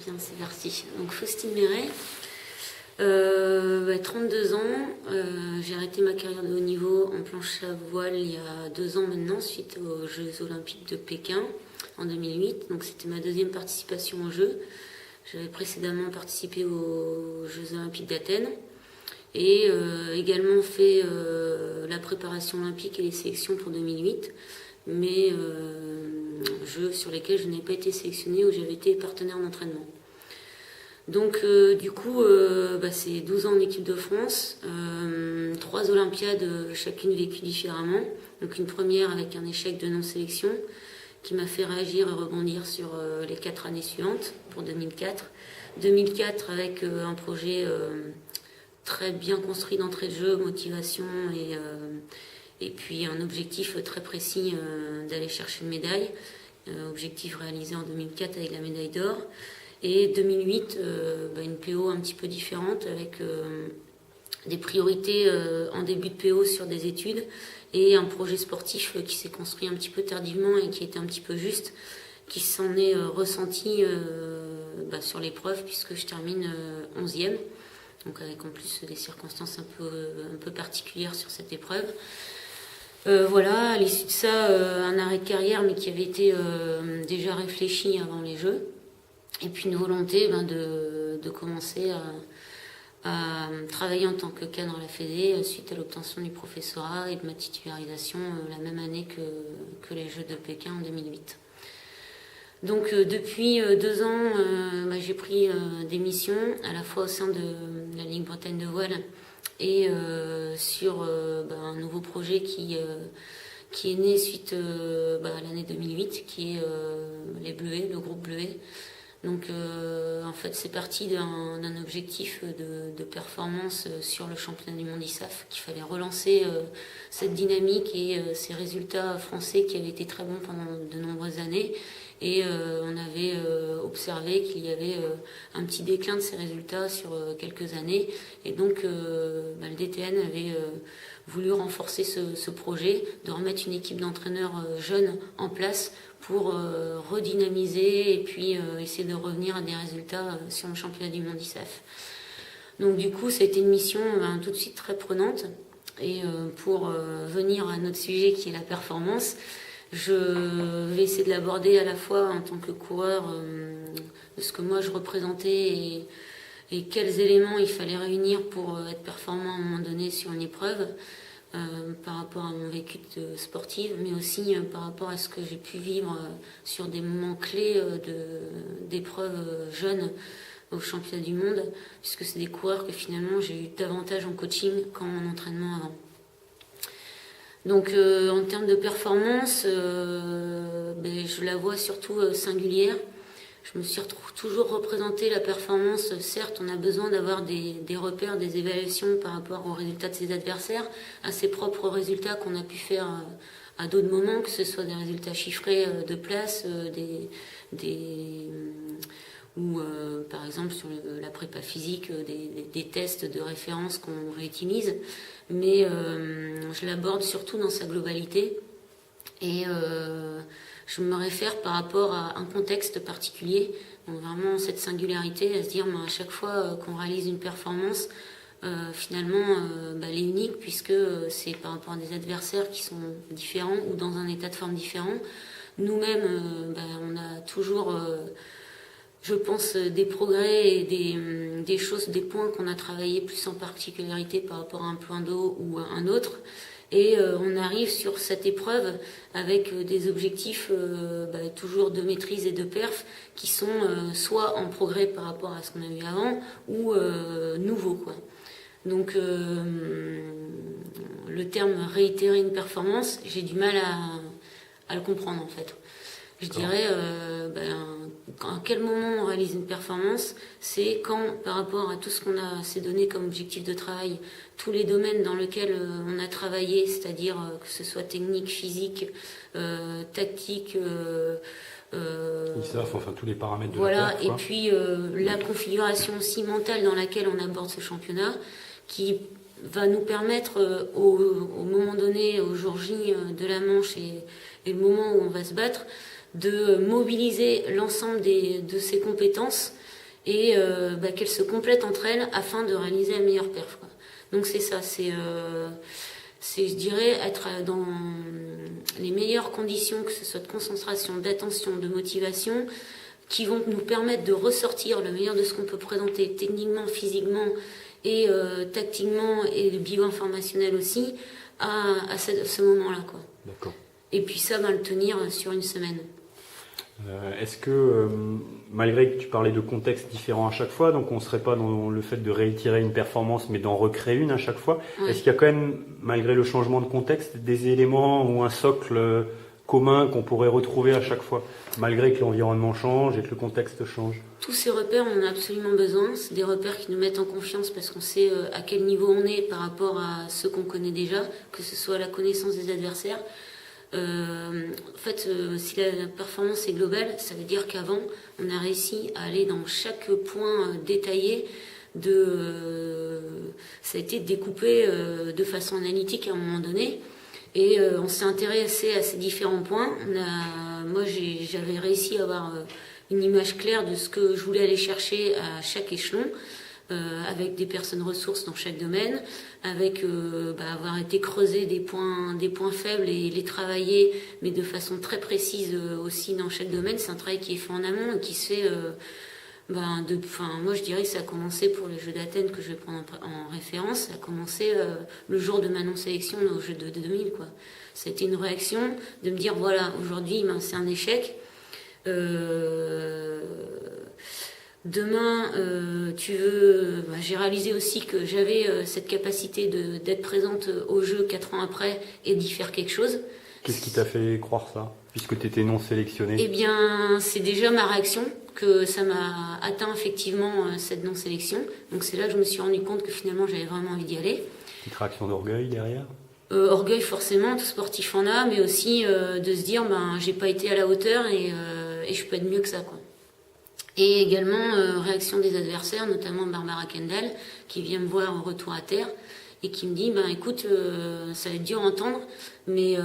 Bien, c'est parti. Donc Faustine Méret, 32 ans. J'ai arrêté ma carrière de haut niveau en planche à voile il y a 2 ans maintenant, suite aux Jeux Olympiques de Pékin en 2008. Donc c'était ma deuxième participation aux Jeux. J'avais précédemment participé aux Jeux Olympiques d'Athènes et également fait la préparation olympique et les sélections pour 2008. Mais jeux sur lesquels je n'ai pas été sélectionnée, où j'avais été partenaire d'entraînement. Donc du coup, c'est 12 ans en équipe de France, 3 Olympiades, chacune vécues différemment. Donc une première avec un échec de non-sélection qui m'a fait réagir et rebondir sur les 4 années suivantes pour 2004. 2004 avec un projet très bien construit d'entrée de jeu, motivation et puis un objectif très précis d'aller chercher une médaille. Objectif réalisé en 2004 avec la médaille d'or. Et 2008, une PO un petit peu différente avec des priorités en début de PO sur des études et un projet sportif qui s'est construit un petit peu tardivement et qui était un petit peu juste, qui s'en est ressenti sur l'épreuve puisque je termine 11e. Donc avec en plus des circonstances un peu particulières sur cette épreuve. À l'issue de ça, un arrêt de carrière, mais qui avait été déjà réfléchi avant les Jeux. Et puis une volonté de commencer à travailler en tant que cadre à la Fédé suite à l'obtention du professorat et de ma titularisation la même année que les Jeux de Pékin en 2008. Donc depuis 2 ans, j'ai pris des missions à la fois au sein de la Ligue Bretagne de voile et sur un nouveau projet qui est né suite à l'année 2008, qui est les Bleuets, le groupe Bleuets. Donc en fait c'est parti d'un objectif de performance sur le championnat du monde ISAF, qu'il fallait relancer cette dynamique et ces résultats français qui avaient été très bons pendant de nombreuses années. Et on avait observé qu'il y avait un petit déclin de ces résultats sur quelques années. Et donc le DTN avait voulu renforcer ce projet, de remettre une équipe d'entraîneurs jeunes en place pour redynamiser et puis essayer de revenir à des résultats sur le championnat du monde ISAF. Donc du coup, ça a été une mission tout de suite très prenante. Et pour venir à notre sujet qui est la performance, je vais essayer de l'aborder à la fois en tant que coureur, de ce que moi je représentais et quels éléments il fallait réunir pour être performant à un moment donné sur une épreuve, par rapport à mon vécu de sportive, mais aussi par rapport à ce que j'ai pu vivre sur des moments clés d'épreuves jeunes au championnat du monde, puisque c'est des coureurs que finalement j'ai eu davantage en coaching qu'en entraînement avant. Donc en termes de performance, je la vois surtout singulière. Je me suis toujours représenté la performance. Certes, on a besoin d'avoir des repères, des évaluations par rapport aux résultats de ses adversaires, à ses propres résultats qu'on a pu faire à d'autres moments, que ce soit des résultats chiffrés de place, ou par exemple sur la prépa physique, des tests de référence qu'on réutilise. Mais je l'aborde surtout dans sa globalité et je me réfère par rapport à un contexte particulier. Donc vraiment cette singularité, à se dire à chaque fois qu'on réalise une performance, finalement elle est unique puisque c'est par rapport à des adversaires qui sont différents ou dans un état de forme différent. Nous-mêmes, on a toujours je pense des progrès et des choses, des points qu'on a travaillé plus en particularité par rapport à un point d'eau ou à un autre. Et on arrive sur cette épreuve avec des objectifs toujours de maîtrise et de perf qui sont soit en progrès par rapport à ce qu'on a eu avant ou nouveaux, quoi. Donc le terme réitérer une performance, j'ai du mal à le comprendre en fait. Je dirais à quel moment on réalise une performance, c'est quand, par rapport à tout ce qu'on s'est donné comme objectif de travail, tous les domaines dans lesquels on a travaillé, c'est-à-dire que ce soit technique, physique, tactique, tous les paramètres de voilà, la perf, quoi. Et puis la configuration aussi mentale dans laquelle on aborde ce championnat, qui va nous permettre au moment donné, au jour J de la manche et le moment où on va se battre, de mobiliser l'ensemble de ses compétences et qu'elles se complètent entre elles afin de réaliser la meilleure perf, quoi. Donc c'est ça, c'est je dirais, être dans les meilleures conditions, que ce soit de concentration, d'attention, de motivation, qui vont nous permettre de ressortir le meilleur de ce qu'on peut présenter techniquement, physiquement et tactiquement et bio-informationnel aussi à ce moment-là, quoi. D'accord. Et puis ça, le tenir sur une semaine. Est-ce que, malgré que tu parlais de contextes différents à chaque fois, donc on ne serait pas dans le fait de réitérer une performance, mais d'en recréer une à chaque fois, ouais. Est-ce qu'il y a quand même, malgré le changement de contexte, des éléments ou un socle commun qu'on pourrait retrouver à chaque fois, malgré que l'environnement change et que le contexte change? Tous ces repères, on en a absolument besoin. C'est des repères qui nous mettent en confiance parce qu'on sait à quel niveau on est par rapport à ceux qu'on connaît déjà, que ce soit la connaissance des adversaires. En fait, si la performance est globale, ça veut dire qu'avant, on a réussi à aller dans chaque point détaillé ça a été découpé de façon analytique à un moment donné. Et on s'est intéressé à ces différents points. Moi, j'avais réussi à avoir une image claire de ce que je voulais aller chercher à chaque échelon. Avec des personnes ressources dans chaque domaine, avec avoir été creuser des points faibles et les travailler, mais de façon très précise aussi dans chaque domaine. C'est un travail qui est fait en amont et qui se fait, moi je dirais que ça a commencé pour les Jeux d'Athènes que je vais prendre en référence, ça a commencé le jour de ma non-sélection aux Jeux de 2000, quoi. C'était une réaction de me dire, voilà, aujourd'hui c'est un échec. Demain, j'ai réalisé aussi que j'avais cette capacité d'être présente au jeu 4 ans après et d'y faire quelque chose. Qu'est-ce qui t'a fait croire ça, puisque tu étais non sélectionnée? Eh bien, c'est déjà ma réaction que ça m'a atteint effectivement cette non-sélection. Donc c'est là que je me suis rendu compte que finalement j'avais vraiment envie d'y aller. Petite réaction d'orgueil derrière? Orgueil forcément, tout sportif en a, mais aussi de se dire j'ai pas été à la hauteur et je peux être mieux que ça, quoi. Et également réaction des adversaires, notamment Barbara Kendall, qui vient me voir en retour à terre et qui me dit écoute, ça va être dur à entendre, mais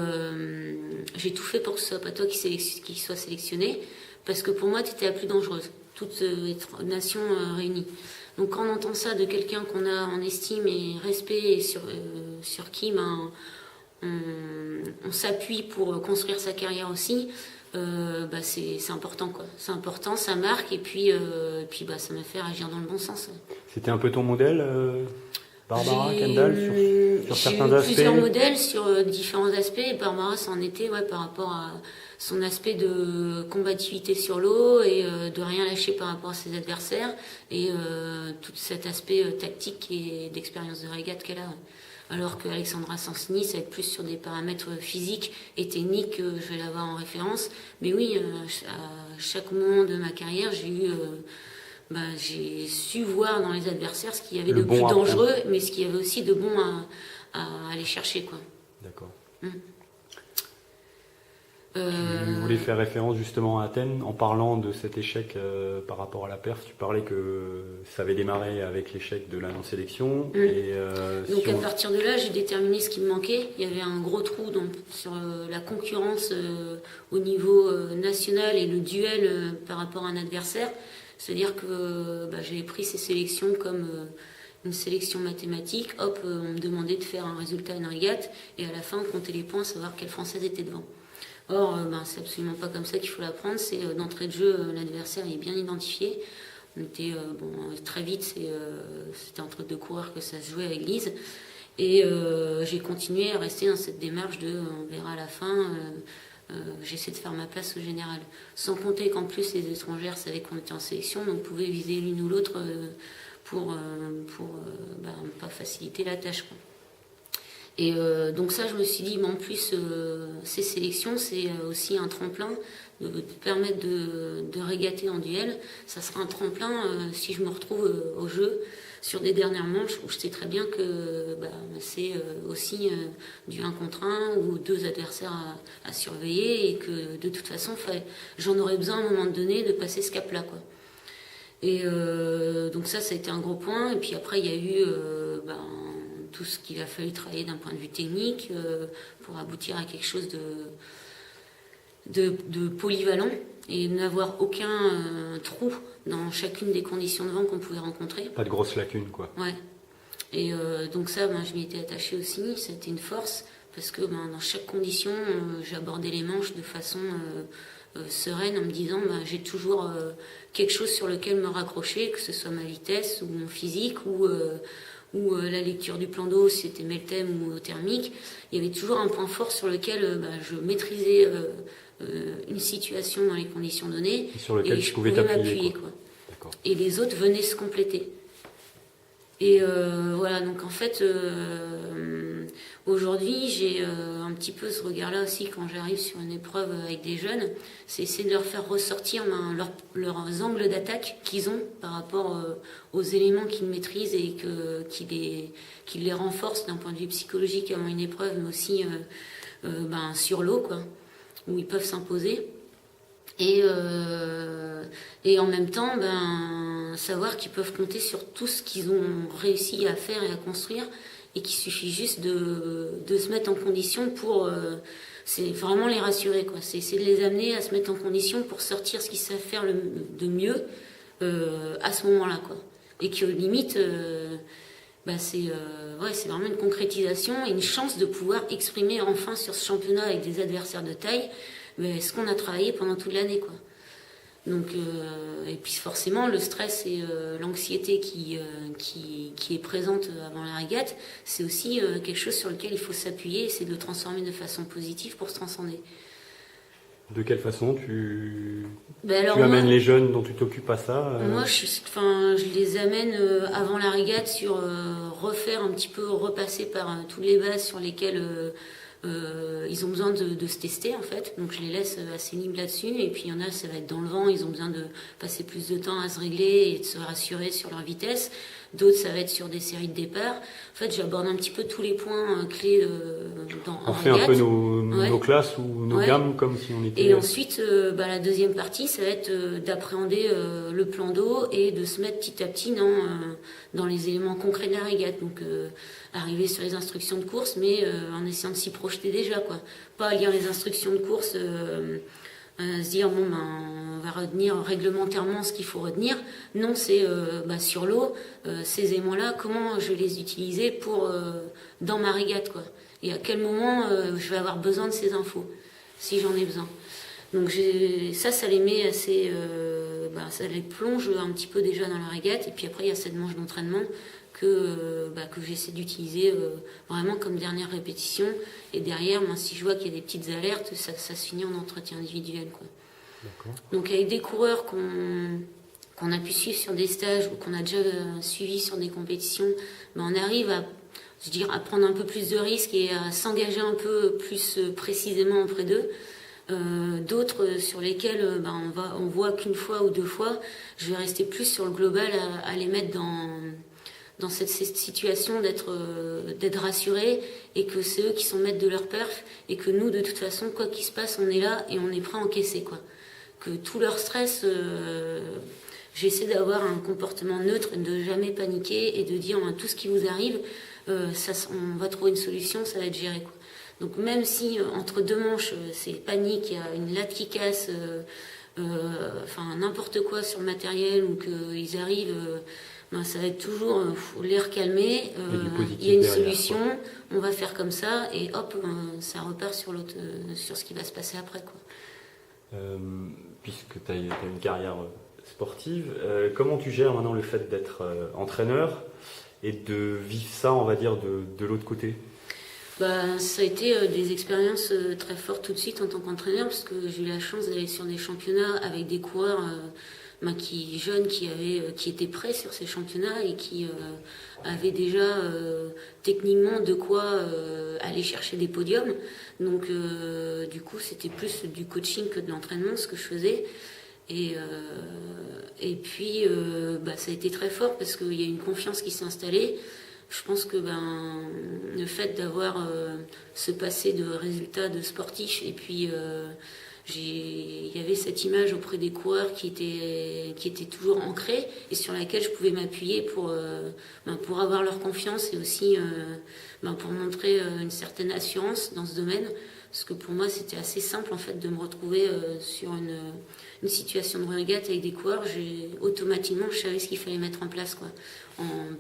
j'ai tout fait pour que ce soit pas toi qui soit sélectionné, parce que pour moi tu étais la plus dangereuse, toutes les nations réunies. Donc quand on entend ça de quelqu'un qu'on a en estime et respect et sur qui on s'appuie pour construire sa carrière aussi, c'est important, quoi. C'est important, ça marque et puis ça m'a fait agir dans le bon sens. C'était un peu ton modèle, Barbara Kendall, sur certains aspects? J'ai eu plusieurs modèles sur différents aspects et Barbara c'en était par rapport à son aspect de combativité sur l'eau et de rien lâcher par rapport à ses adversaires et tout cet aspect tactique et d'expérience de régate qu'elle a. Alors qu'Alexandra Sansini, ça va être plus sur des paramètres physiques et techniques que je vais l'avoir en référence. Mais oui, à chaque moment de ma carrière, j'ai su voir dans les adversaires ce qu'il y avait de plus dangereux, mais ce qu'il y avait aussi de bon à aller chercher, quoi. D'accord. Tu voulais faire référence justement à Athènes en parlant de cet échec par rapport à la perf. Tu parlais que ça avait démarré avec l'échec de la non-sélection. Donc à partir de là, j'ai déterminé ce qui me manquait. Il y avait un gros trou sur la concurrence au niveau national et le duel par rapport à un adversaire. C'est-à-dire que j'avais pris ces sélections comme une sélection mathématique. Hop, on me demandait de faire un résultat à une régate et à la fin, on comptait les points, savoir quelle Française était devant. Or, c'est absolument pas comme ça qu'il faut l'apprendre. C'est d'entrée de jeu, l'adversaire est bien identifié. On était très vite, c'était entre deux coureurs que ça se jouait avec Lise. Et j'ai continué à rester dans cette démarche de on verra à la fin. J'essaie de faire ma place au général. Sans compter qu'en plus les étrangères savaient qu'on était en sélection, donc on pouvait viser l'une ou l'autre pour pas faciliter la tâche, quoi. Et donc ça, je me suis dit, mais en plus, ces sélections, c'est aussi un tremplin de permettre de régater en duel. Ça sera un tremplin si je me retrouve au jeu sur des dernières manches où je sais très bien que c'est aussi du 1 contre 1 ou 2 adversaires à surveiller et que de toute façon, j'en aurais besoin à un moment donné de passer ce cap-là, quoi. Et donc ça a été un gros point. Et puis après, il y a eu tout ce qu'il a fallu travailler d'un point de vue technique pour aboutir à quelque chose de polyvalent et n'avoir aucun trou dans chacune des conditions de vent qu'on pouvait rencontrer. Pas de grosses lacunes, quoi. Ouais. Et donc ça, je m'y étais attachée aussi, c'était une force, parce que dans chaque condition, j'abordais les manches de façon sereine en me disant j'ai toujours quelque chose sur lequel me raccrocher, que ce soit ma vitesse ou mon physique ou la lecture du plan d'eau, si c'était Meltem ou thermique. Il y avait toujours un point fort sur lequel je maîtrisais une situation dans les conditions données et sur lequel je pouvais m'appuyer. Et les autres venaient se compléter. Et voilà, donc en fait, aujourd'hui, j'ai un petit peu ce regard-là aussi quand j'arrive sur une épreuve avec des jeunes, c'est essayer de leur faire ressortir leurs angles d'attaque qu'ils ont par rapport aux éléments qu'ils maîtrisent et qui les renforcent d'un point de vue psychologique avant une épreuve, mais aussi sur l'eau, quoi, où ils peuvent s'imposer. Et en même temps, savoir qu'ils peuvent compter sur tout ce qu'ils ont réussi à faire et à construire, et qu'il suffit juste de se mettre en condition pour... c'est vraiment les rassurer, quoi. C'est essayer de les amener à se mettre en condition pour sortir ce qu'ils savent faire de mieux à ce moment-là, quoi. Et que limite, c'est vraiment une concrétisation et une chance de pouvoir exprimer enfin sur ce championnat avec des adversaires de taille ce qu'on a travaillé pendant toute l'année, quoi. Donc, et puis forcément, le stress et l'anxiété qui est présente avant la régate, c'est aussi quelque chose sur lequel il faut s'appuyer et c'est de le transformer de façon positive pour se transcender. De quelle façon tu amènes les jeunes dont tu t'occupes à ça Moi, je les amène avant la régate sur refaire un petit peu, repasser par toutes les bases sur lesquelles... ils ont besoin de se tester, en fait, donc je les laisse assez libres là-dessus. Et puis il y en a, ça va être dans le vent, ils ont besoin de passer plus de temps à se régler et de se rassurer sur leur vitesse. D'autres, ça va être sur des séries de départ. En fait, j'aborde un petit peu tous les points clés on fait régate. Un peu nos classes ou nos gammes comme si on était... Et ensuite, la deuxième partie, ça va être d'appréhender le plan d'eau et de se mettre petit à petit dans les éléments concrets de la régate. Donc, arriver sur les instructions de course, mais en essayant de s'y projeter déjà, quoi. Pas lire les instructions de course, se dire, on va retenir réglementairement ce qu'il faut retenir. Non, c'est sur l'eau, ces éléments-là, comment je vais les utiliser dans ma régate, quoi. Et à quel moment je vais avoir besoin de ces infos, si j'en ai besoin. Donc ça les met assez... ça les plonge un petit peu déjà dans la régate. Et puis après, il y a cette manche d'entraînement que j'essaie d'utiliser vraiment comme dernière répétition. Et derrière, si je vois qu'il y a des petites alertes, ça se finit en entretien individuel, quoi. D'accord. Donc avec des coureurs qu'on a pu suivre sur des stages ou qu'on a déjà suivis sur des compétitions, on arrive à prendre un peu plus de risques et à s'engager un peu plus précisément auprès d'eux. D'autres sur lesquels on voit qu'une fois ou deux fois, je vais rester plus sur le global à les mettre dans cette situation d'être rassurés et que c'est eux qui sont maîtres de leur perf et que nous, de toute façon, quoi qu'il se passe, on est là et on est prêt à encaisser, quoi. Que tout leur stress, j'essaie d'avoir un comportement neutre, de jamais paniquer et de dire tout ce qui vous arrive, on va trouver une solution, ça va être géré, quoi. Donc même si entre deux manches c'est panique, il y a une latte qui casse, n'importe quoi sur le matériel ou qu'ils arrivent, ça va être toujours les recalmer, il y a une solution, on va faire comme ça et hop, ça repart sur ce qui va se passer après, quoi. Puisque tu as une carrière sportive, comment tu gères maintenant le fait d'être entraîneur et de vivre ça, on va dire, de l'autre côté? Ça a été des expériences très fortes tout de suite en tant qu'entraîneur, parce que j'ai eu la chance d'aller sur des championnats avec des coureurs jeunes qui étaient prêts sur ces championnats et qui avaient déjà techniquement de quoi aller chercher des podiums. Donc du coup c'était plus du coaching que de l'entraînement ce que je faisais. Et puis ça a été très fort parce qu'il y a une confiance qui s'est installée. Je pense que le fait d'avoir ce passé de résultats de sportifs et puis il y avait cette image auprès des coureurs qui était toujours ancrée et sur laquelle je pouvais m'appuyer pour avoir leur confiance et aussi pour montrer une certaine assurance dans ce domaine. parce que pour moi c'était assez simple en fait de me retrouver sur une situation de régate avec des coureurs. Automatiquement je savais ce qu'il fallait mettre en place, quoi.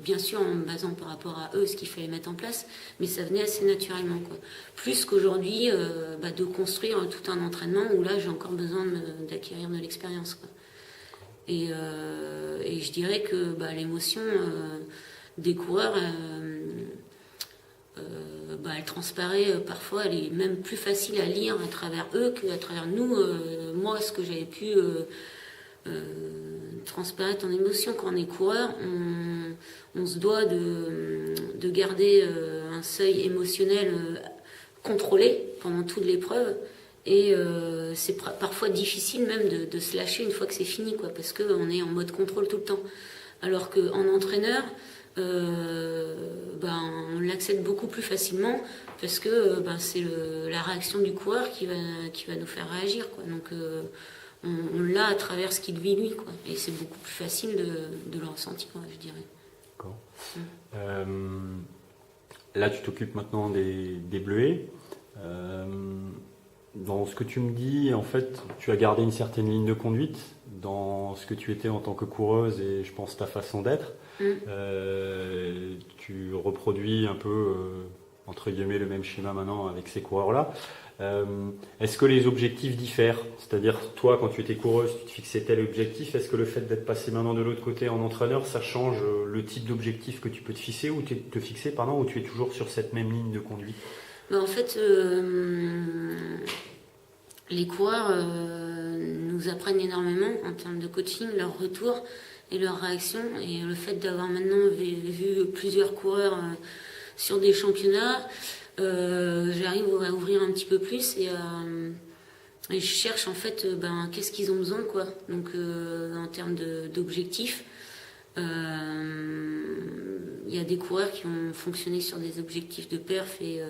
Bien sûr en me basant par rapport à eux ce qu'il fallait mettre en place, mais ça venait assez naturellement, quoi. Plus qu'aujourd'hui de construire tout un entraînement où là j'ai encore besoin d'acquérir de l'expérience, quoi. Et je dirais que l'émotion des coureurs, elle transparaît parfois, elle est même plus facile à lire à travers eux qu'à travers nous. Moi, ce que j'avais pu transparaître en émotion quand on est coureur, on se doit de garder un seuil émotionnel contrôlé pendant toute l'épreuve. Et c'est parfois difficile même de se lâcher une fois que c'est fini, quoi, parce qu'on est en mode contrôle tout le temps. Alors qu'en entraîneur, on l'accepte beaucoup plus facilement parce que c'est la réaction du coureur qui va nous faire réagir, quoi. Donc on l'a à travers ce qu'il vit lui, quoi. Et c'est beaucoup plus facile de le ressentir, je dirais. D'accord. Là, tu t'occupes maintenant des bleuets. Dans ce que tu me dis, en fait, tu as gardé une certaine ligne de conduite dans ce que tu étais en tant que coureuse et je pense ta façon d'être. Tu reproduis un peu, entre guillemets, le même schéma maintenant avec ces coureurs-là. Est-ce que les objectifs diffèrent? C'est-à-dire, toi, quand tu étais coureuse, tu te fixais tel objectif. Est-ce que le fait d'être passé maintenant de l'autre côté en entraîneur, ça change le type d'objectif que tu peux te fixer ou tu es toujours sur cette même ligne de conduite? En fait, les coureurs nous apprennent énormément en termes de coaching, leur retour et leur réaction. Et le fait d'avoir maintenant vu plusieurs coureurs sur des championnats, j'arrive à ouvrir un petit peu plus et je cherche en fait qu'est-ce qu'ils ont besoin, quoi. Donc en termes d'objectifs. Il y a des coureurs qui ont fonctionné sur des objectifs de perf et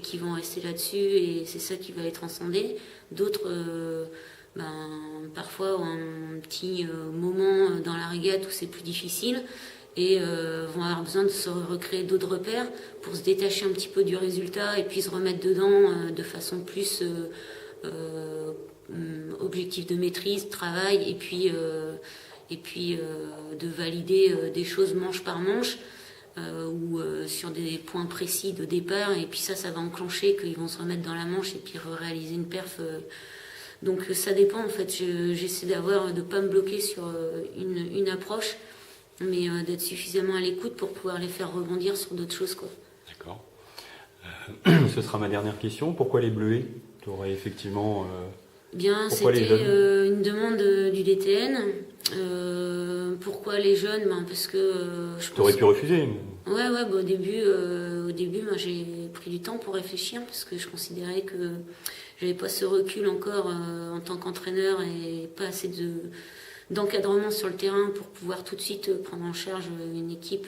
qui vont rester là-dessus et c'est ça qui va les transcender. D'autres, parfois ont un petit moment dans la régate où c'est plus difficile et vont avoir besoin de se recréer d'autres repères pour se détacher un petit peu du résultat et puis se remettre dedans de façon plus objectif de maîtrise, travail et puis de valider des choses manche par manche ou sur des points précis de départ et puis ça va enclencher qu'ils vont se remettre dans la manche et puis réaliser une perf. Donc ça dépend en fait, j'essaie de pas me bloquer sur une approche mais d'être suffisamment à l'écoute pour pouvoir les faire rebondir sur d'autres choses, quoi. D'accord. Ce sera ma dernière question. Pourquoi les bleuets? Tu aurais effectivement... c'était une demande du DTN. Pourquoi les jeunes? Parce que je Tu aurais pu refuser. Ouais, au début, j'ai pris du temps pour réfléchir parce que je considérais que j'avais pas ce recul encore en tant qu'entraîneur et pas assez d'encadrement sur le terrain pour pouvoir tout de suite prendre en charge une équipe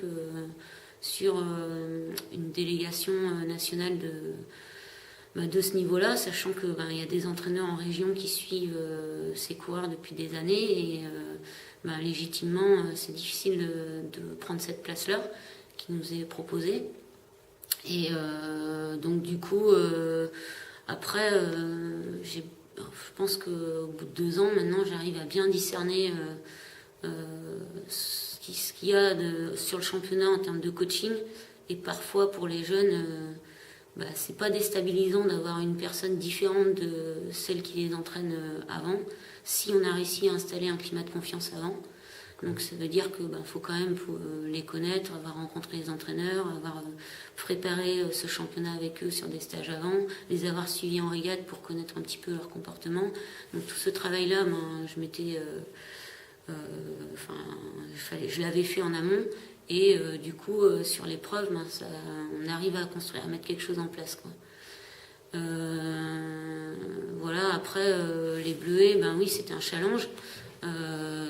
sur une délégation nationale de ce niveau-là, sachant que il y a des entraîneurs en région qui suivent ces coureurs depuis des années et légitimement c'est difficile de prendre cette place-là qui nous est proposée. Et donc du coup après je pense qu'au bout de 2 ans maintenant j'arrive à bien discerner ce qu'il y a sur le championnat en termes de coaching et parfois pour les jeunes c'est pas déstabilisant d'avoir une personne différente de celle qui les entraîne avant, si on a réussi à installer un climat de confiance avant. Donc ça veut dire que faut quand même les connaître, avoir rencontré les entraîneurs, avoir préparé ce championnat avec eux sur des stages avant, les avoir suivis en régate pour connaître un petit peu leur comportement. Donc tout ce travail-là, je m'étais, je l'avais fait en amont. Et du coup, sur l'épreuve, on arrive à construire, à mettre quelque chose en place, quoi. Voilà, après, les bleuets, oui, c'était un challenge.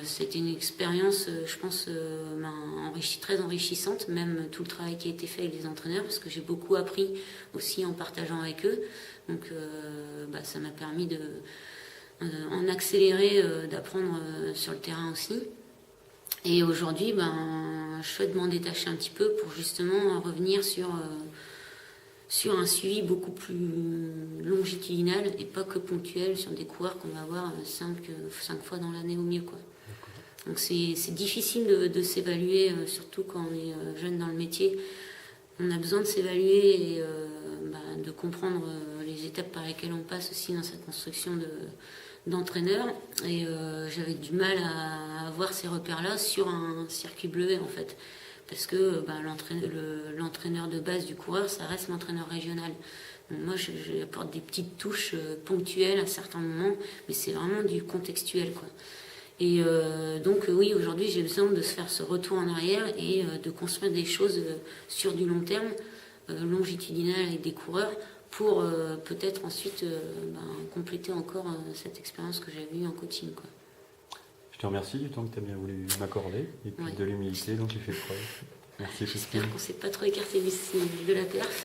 C'était une expérience, je pense, très enrichissante, même tout le travail qui a été fait avec les entraîneurs, parce que j'ai beaucoup appris aussi en partageant avec eux. Donc, ça m'a permis en accélérer, d'apprendre sur le terrain aussi. Et aujourd'hui, je souhaite m'en détacher un petit peu pour justement revenir sur sur un suivi beaucoup plus longitudinal et pas que ponctuel sur des coureurs qu'on va avoir 5 fois dans l'année au mieux, quoi. Donc c'est difficile de s'évaluer, surtout quand on est jeune dans le métier. On a besoin de s'évaluer et de comprendre les étapes par lesquelles on passe aussi dans cette construction d'entraîneur. Et j'avais du mal à avoir ces repères-là sur un circuit bleuet, en fait. Parce que l'entraîneur de base du coureur, ça reste l'entraîneur régional. Donc moi, j'apporte des petites touches ponctuelles à certains moments, mais c'est vraiment du contextuel, quoi. Et donc oui, aujourd'hui, j'ai besoin de se faire ce retour en arrière et de construire des choses sur du long terme, longitudinal avec des coureurs, pour peut-être ensuite compléter encore cette expérience que j'avais eue en coaching, quoi. Je te remercie du temps que tu as bien voulu m'accorder et puis de l'humilité dont tu fais preuve. Merci. J'espère qu'on ne s'est pas trop écarté de la perf.